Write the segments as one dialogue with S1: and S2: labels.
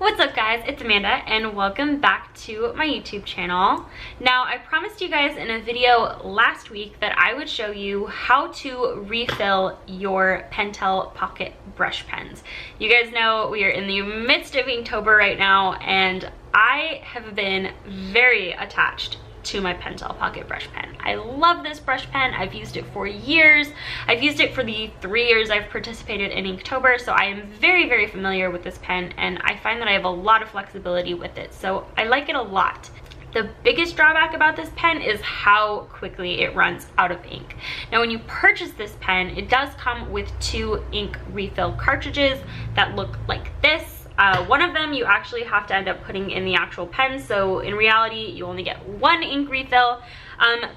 S1: What's up guys, it's Amanda and welcome back to my YouTube channel. Now I promised you guys in a video last week that I would show you how to refill your Pentel pocket brush pens. You guys know we are in the midst of Inktober right now and I have been very attached to my Pentel pocket brush pen. I love this brush pen. I've used it for years. I've used it for the 3 years I've participated in Inktober, so I am very familiar with this pen and I find that I have a lot of flexibility with it, so I like it a lot. The biggest drawback about this pen is how quickly it runs out of ink. Now when you purchase this pen, it does come with 2 ink refill cartridges that look like this. One of them you actually have to end up putting in the actual pen, so in reality you only get 1 ink refill,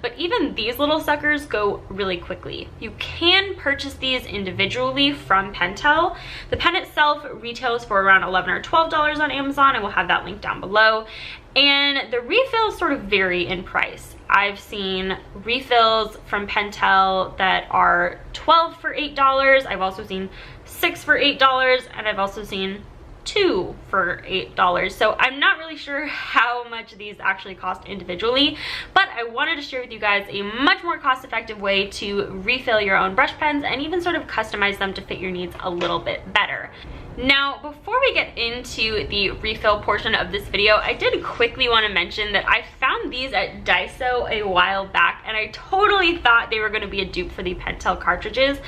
S1: but even these little suckers go really quickly. You can purchase these individually from Pentel. The pen itself retails for around $11 or $12 on Amazon, and we'll have that link down below. And the refills sort of vary in price. I've seen refills from Pentel that are $12 for $8. I've also seen 6 for $8, and I've also seen 2 for $8. So I'm not really sure how much these actually cost individually, but I wanted to share with you guys a much more cost-effective way to refill your own brush pens and even sort of customize them to fit your needs a little bit better. Now, before we get into the refill portion of this video, I did quickly want to mention that I found these at Daiso a while back and I totally thought they were going to be a dupe for the Pentel cartridges.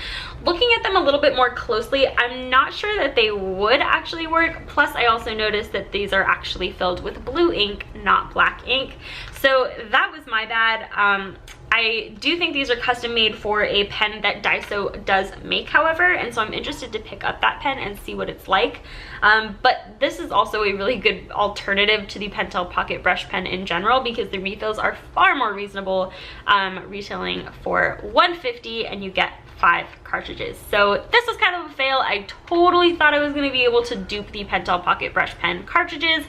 S1: Looking at them a little bit more closely, I'm not sure that they would actually work. Plus, I also noticed that these are actually filled with blue ink, not black ink. So that was my bad. I do think these are custom made for a pen that Daiso does make, however, and so I'm interested to pick up that pen and see what it's like. But this is also a really good alternative to the Pentel pocket brush pen in general because the refills are far more reasonable, retailing for $150 and you get 5 cartridges. So this was kind of a fail. I totally thought I was going to be able to dupe the Pentel pocket brush pen cartridges,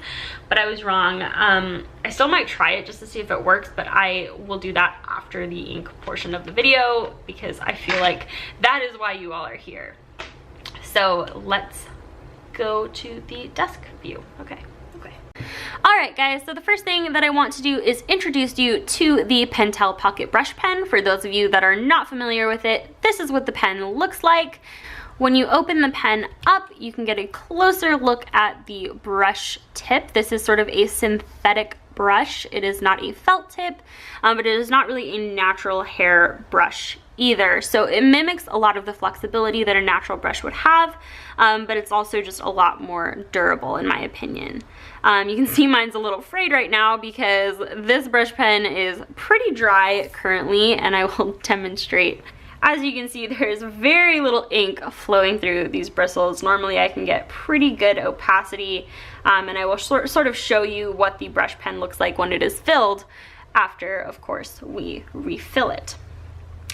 S1: but I was wrong. I still might try it just to see if it works, but I will do that after the ink portion of the video because I feel like that is why you all are here. So let's go to the desk view. Okay. Alright guys, so the first thing that I want to do is introduce you to the Pentel pocket brush pen. For those of you that are not familiar with it, this is what the pen looks like. When you open the pen up, you can get a closer look at the brush tip. This is sort of a synthetic brush. It is not a felt tip, but it is not really a natural hair brush either. So it mimics a lot of the flexibility that a natural brush would have, but it's also just a lot more durable in my opinion. You can see mine's a little frayed right now because this brush pen is pretty dry currently, and I will demonstrate. As you can see, there's very little ink flowing through these bristles. Normally I can get pretty good opacity, and I will sort of show you what the brush pen looks like when it is filled after, of course, we refill it.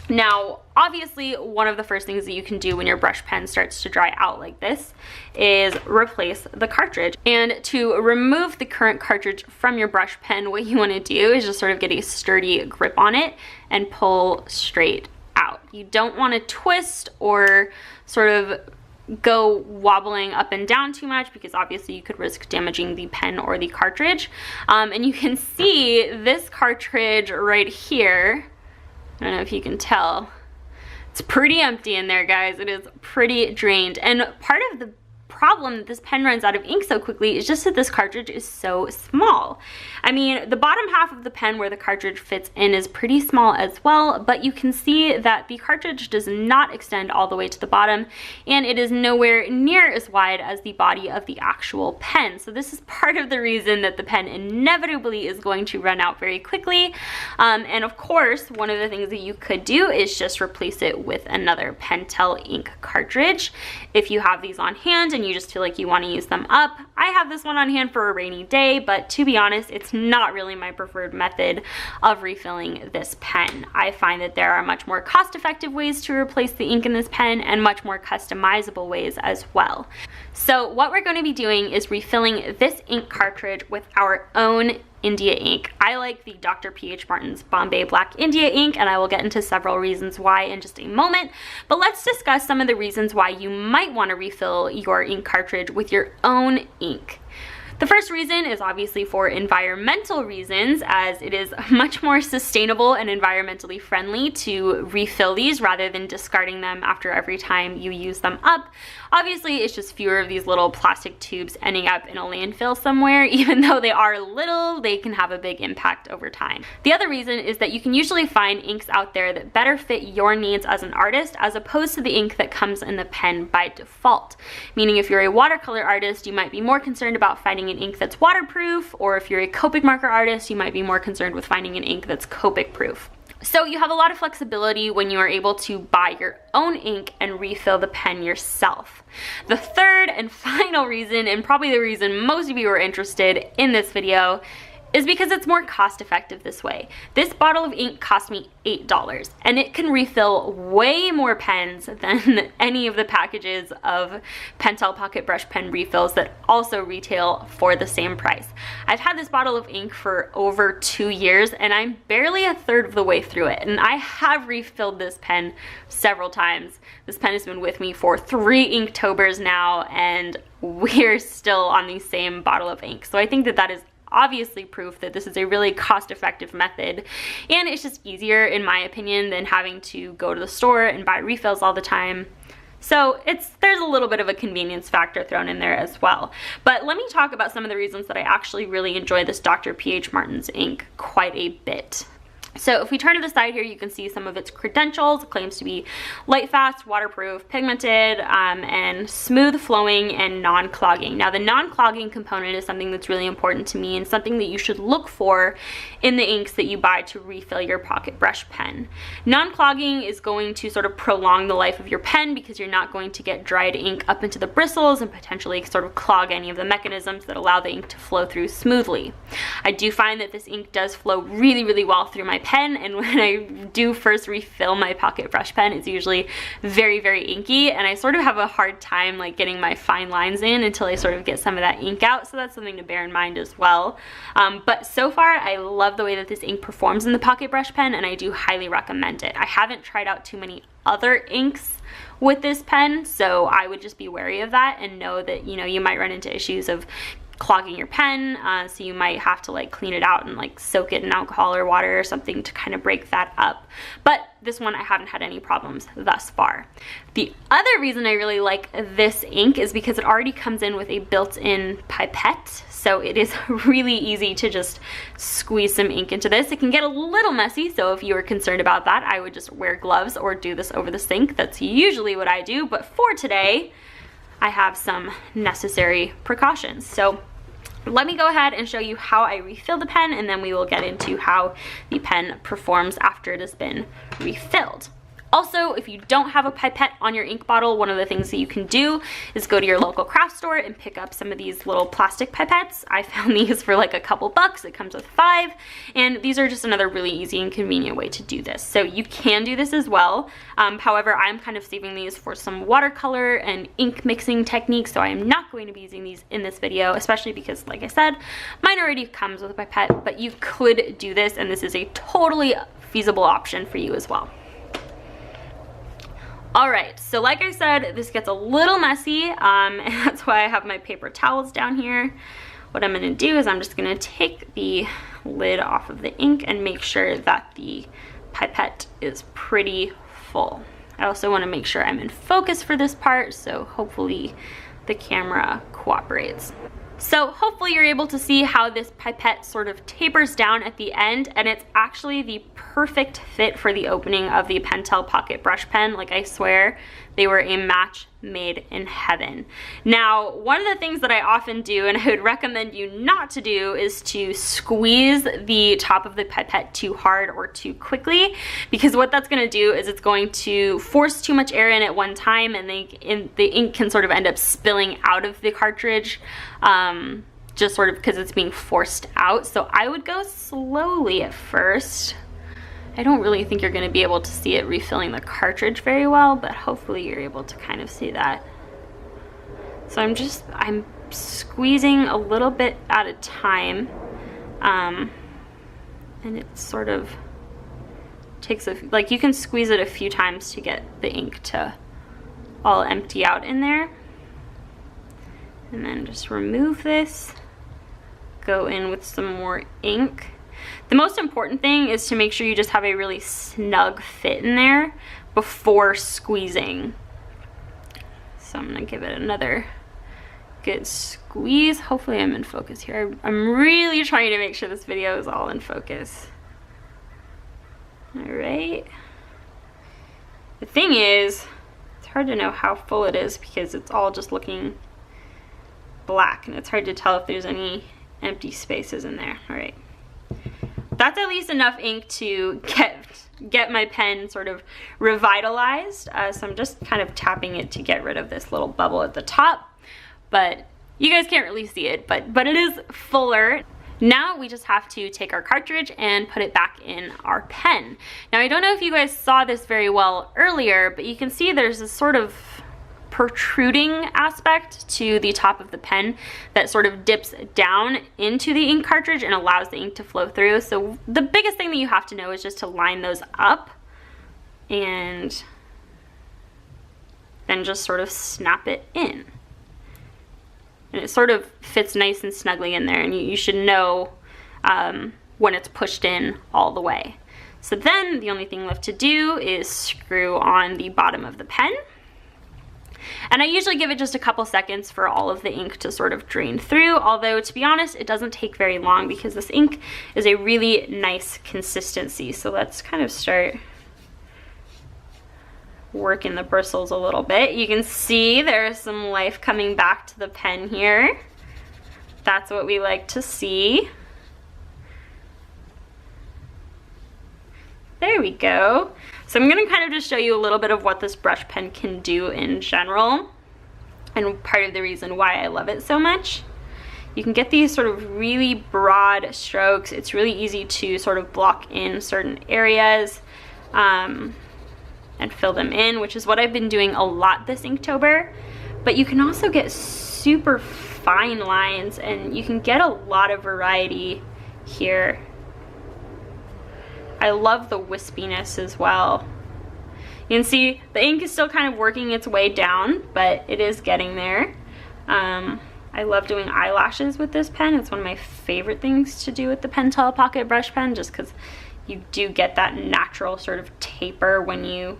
S1: Now, obviously, one of the first things that you can do when your brush pen starts to dry out like this is replace the cartridge. And to remove the current cartridge from your brush pen, what you want to do is just sort of get a sturdy grip on it and pull straight out. You don't want to twist or sort of go wobbling up and down too much because obviously you could risk damaging the pen or the cartridge. And you can see this cartridge right here. I don't know if you can tell. It's pretty empty in there, guys. It is pretty drained. And part of the problem that this pen runs out of ink so quickly is just that this cartridge is so small. I mean, the bottom half of the pen where the cartridge fits in is pretty small as well, but you can see that the cartridge does not extend all the way to the bottom, and it is nowhere near as wide as the body of the actual pen. So this is part of the reason that the pen inevitably is going to run out very quickly. And of course, one of the things that you could do is just replace it with another Pentel ink cartridge. If you have these on hand and you just feel like you want to use them up. I have this one on hand for a rainy day, but to be honest, it's not really my preferred method of refilling this pen. I find that there are much more cost-effective ways to replace the ink in this pen and much more customizable ways as well. So what we're going to be doing is refilling this ink cartridge with our own India ink. I like the Dr. P.H. Martin's Bombay Black India ink, and I will get into several reasons why in just a moment. But let's discuss some of the reasons why you might want to refill your ink cartridge with your own ink. The first reason is obviously for environmental reasons, as it is much more sustainable and environmentally friendly to refill these rather than discarding them after every time you use them up. Obviously, it's just fewer of these little plastic tubes ending up in a landfill somewhere. Even though they are little, they can have a big impact over time. The other reason is that you can usually find inks out there that better fit your needs as an artist, as opposed to the ink that comes in the pen by default. Meaning if you're a watercolor artist, you might be more concerned about finding an ink that's waterproof, or if you're a Copic marker artist, you might be more concerned with finding an ink that's Copic proof. So you have a lot of flexibility when you are able to buy your own ink and refill the pen yourself. The third and final reason, and probably the reason most of you are interested in this video, is because it's more cost effective this way. This bottle of ink cost me $8, and it can refill way more pens than any of the packages of Pentel pocket brush pen refills that also retail for the same price. I've had this bottle of ink for over 2 years, and I'm barely a third of the way through it, and I have refilled this pen several times. This pen has been with me for 3 Inktober's now, and we're still on the same bottle of ink. So I think that that is obviously proof that this is a really cost-effective method, and it's just easier in my opinion than having to go to the store and buy refills all the time. So there's a little bit of a convenience factor thrown in there as well. But let me talk about some of the reasons that I actually really enjoy this Dr. P.H. Martin's ink quite a bit. So if we turn to the side here, you can see some of its credentials. It claims to be light fast, waterproof, pigmented, and smooth flowing and non-clogging. Now the non-clogging component is something that's really important to me and something that you should look for in the inks that you buy to refill your pocket brush pen. Non-clogging is going to sort of prolong the life of your pen because you're not going to get dried ink up into the bristles and potentially sort of clog any of the mechanisms that allow the ink to flow through smoothly. I do find that this ink does flow really, really well through my pen, and when I do first refill my pocket brush pen, it's usually very, very inky, and I sort of have a hard time like getting my fine lines in until I sort of get some of that ink out, so that's something to bear in mind as well. But so far I love the way that this ink performs in the pocket brush pen, and I do highly recommend it. I haven't tried out too many other inks with this pen, so I would just be wary of that and know that, you know, you might run into issues of clogging your pen, so you might have to like clean it out and like soak it in alcohol or water or something to kind of break that up. But this one I haven't had any problems thus far. The other reason I really like this ink is because it already comes in with a built-in pipette, so it is really easy to just squeeze some ink into this. It can get a little messy, so if you are concerned about that, I would just wear gloves or do this over the sink. That's usually what I do, but for today I have some necessary precautions. So let me go ahead and show you how I refill the pen, and then we will get into how the pen performs after it has been refilled. Also, if you don't have a pipette on your ink bottle, one of the things that you can do is go to your local craft store and pick up some of these little plastic pipettes. I found these for like a couple bucks. It comes with 5, and these are just another really easy and convenient way to do this. So you can do this as well. However, I'm kind of saving these for some watercolor and ink mixing techniques, so I am not going to be using these in this video, especially because, like I said, mine already comes with a pipette, but you could do this, and this is a totally feasible option for you as well. Alright, so like I said, this gets a little messy, and that's why I have my paper towels down here. What I'm going to do is I'm just going to take the lid off of the ink and make sure that the pipette is pretty full. I also want to make sure I'm in focus for this part, so hopefully the camera cooperates. So hopefully you're able to see how this pipette sort of tapers down at the end, and it's actually the perfect fit for the opening of the Pentel pocket brush pen. Like, I swear they were a match made in heaven. Now, one of the things that I often do, and I would recommend you not to do, is to squeeze the top of the pipette too hard or too quickly, because what that's going to do is it's going to force too much air in at one time, and the ink can sort of end up spilling out of the cartridge, just sort of because it's being forced out. So I would go slowly at first. I don't really think you're going to be able to see it refilling the cartridge very well, but hopefully you're able to kind of see that. So I'm squeezing a little bit at a time, And it sort of takes like you can squeeze it a few times to get the ink to all empty out in there. And then just remove this, go in with some more ink. The most important thing is to make sure you just have a really snug fit in there before squeezing. So I'm gonna give it another good squeeze. Hopefully I'm in focus here. I'm really trying to make sure this video is all in focus. All right. The thing is, it's hard to know how full it is because it's all just looking black and it's hard to tell if there's any empty spaces in there. All right. That's at least enough ink to get my pen sort of revitalized. So I'm just kind of tapping it to get rid of this little bubble at the top, but you guys can't really see it, but it is fuller. Now we just have to take our cartridge and put it back in our pen. Now I don't know if you guys saw this very well earlier, but you can see there's this sort of protruding aspect to the top of the pen that sort of dips down into the ink cartridge and allows the ink to flow through. So the biggest thing that you have to know is just to line those up and then just sort of snap it in. And it sort of fits nice and snugly in there, and you should know when it's pushed in all the way. So then the only thing left to do is screw on the bottom of the pen. And I usually give it just a couple seconds for all of the ink to sort of drain through, although to be honest, it doesn't take very long because this ink is a really nice consistency. So let's kind of start working the bristles a little bit. You can see there's some life coming back to the pen here. That's what we like to see. There we go. So I'm gonna kind of just show you a little bit of what this brush pen can do in general and part of the reason why I love it so much. You can get these sort of really broad strokes. It's really easy to sort of block in certain areas and fill them in, which is what I've been doing a lot this Inktober. But you can also get super fine lines and you can get a lot of variety here. I love the wispiness as well. You can see the ink is still kind of working its way down, but it is getting there. I love doing eyelashes with this pen. It's one of my favorite things to do with the Pentel Pocket Brush Pen, just because you do get that natural sort of taper when you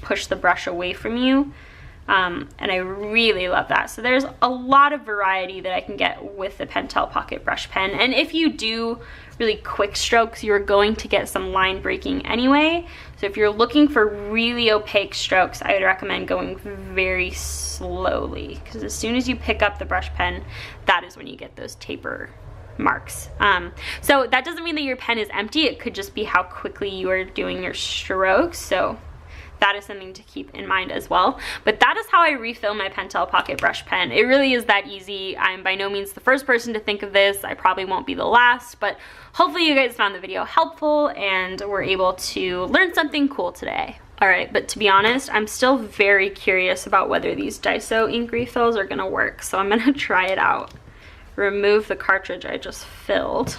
S1: push the brush away from you. And I really love that. So there's a lot of variety that I can get with the Pentel Pocket Brush Pen. And if you do really quick strokes, you're going to get some line breaking anyway. So if you're looking for really opaque strokes, I would recommend going very slowly, because as soon as you pick up the brush pen, that is when you get those taper marks. So that doesn't mean that your pen is empty. It could just be how quickly you are doing your strokes. So that is something to keep in mind as well. But that is how I refill my Pentel Pocket Brush Pen. It really is that easy. I'm by no means the first person to think of this. I probably won't be the last, but hopefully you guys found the video helpful and were able to learn something cool today. All right, but to be honest, I'm still very curious about whether these Daiso ink refills are gonna work, so I'm gonna try it out. Remove the cartridge I just filled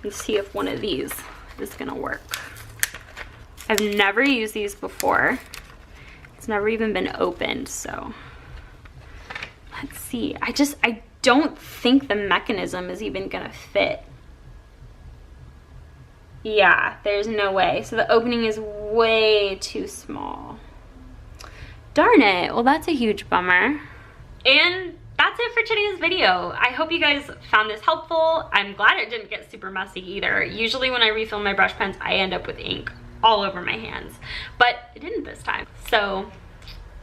S1: and see if one of these is gonna work. I've never used these before. It's never even been opened, so let's see. I don't think the mechanism is even gonna fit. Yeah, there's no way. So the opening is way too small. Darn it, well that's a huge bummer. And that's it for today's video. I hope you guys found this helpful. I'm glad it didn't get super messy either. Usually when I refill my brush pens, I end up with ink all over my hands, but it didn't this time, so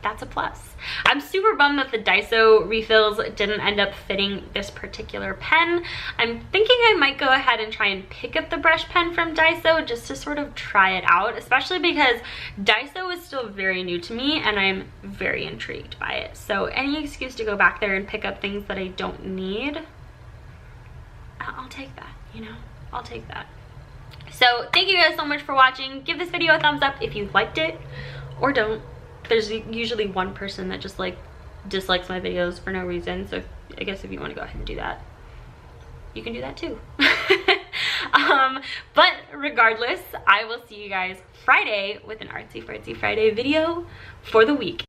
S1: that's a plus. I'm super bummed that the Daiso refills didn't end up fitting this particular pen. I'm thinking I might go ahead and try and pick up the brush pen from Daiso just to sort of try it out, especially because Daiso is still very new to me and I'm very intrigued by it. So any excuse to go back there and pick up things that I don't need, I'll take that, you know, I'll take that. So thank you guys so much for watching. Give this video a thumbs up if you liked it, or don't. There's usually one person that just like dislikes my videos for no reason, so I guess if you want to go ahead and do that, you can do that too. But regardless, I will see you guys Friday with an Artsy Fartsy Friday video for the week.